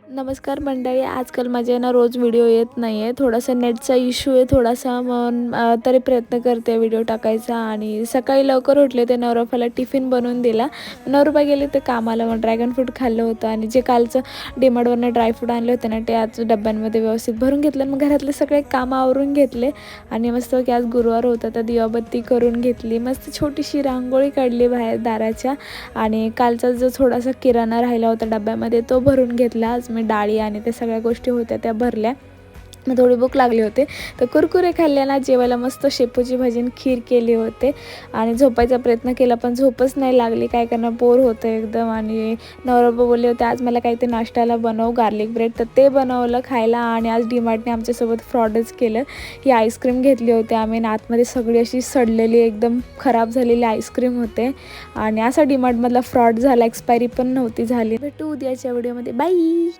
नमस्कार मंडळी. आजकाल माझे ना रोज व्हिडिओ येत नाही आहे. थोडासा नेटचा इश्यू आहे थोडासा, मग तरी प्रयत्न करते व्हिडिओ टाकायचा. आणि सकाळी लवकर उठले, ते नवरोबाला टिफिन बनवून दिला. नवरोबा गेले ते कामाला, मग ड्रॅगन फ्रूट खाल्लं होतं आणि जे कालचं डीमार्टवरनं ड्रायफ्रूट आणले होते ना, ते आज डब्यांमध्ये व्यवस्थित भरून घेतलं. मग घरातले सगळे कामं आवरून घेतले आणि मस्त की आज गुरुवार होता तर दिवाबत्ती करून घेतली. मस्त छोटीशी रांगोळी काढली बाहेर दाराच्या. आणि कालचा जो थोडासा किराणा राहिला होता डब्यामध्ये तो भरून घेतला. आज मी डाळी आणि त्या सगळ्या गोष्टी होत्या त्या भरल्या. मग थोडी भूक लागली होते तर कुरकुरे खाल्ले ना. जेवायला मस्त शेपूची भाजी आणि खीर केली होते आणि झोपायचा प्रयत्न केला पण झोपच नाही लागली. काय करणार, बोर होतं एकदम. आणि नवरोबा बोलले होते आज मला काहीतरी नाश्त्याला बनव गार्लिक ब्रेड, तर ते बनवलं खायला. आणि आज डीमार्टने आमच्यासोबत फ्रॉडच केलं. ही आईस्क्रीम घेतली होती आम्ही, आतमध्ये सगळी अशी सडलेली एकदम खराब झालेली आईस्क्रीम होते. आणि असा डीमार्टमधला फ्रॉड झाला, एक्सपायरी पण नव्हती झाली. भेटू उद्याच्या व्हिडिओमध्ये. बाई.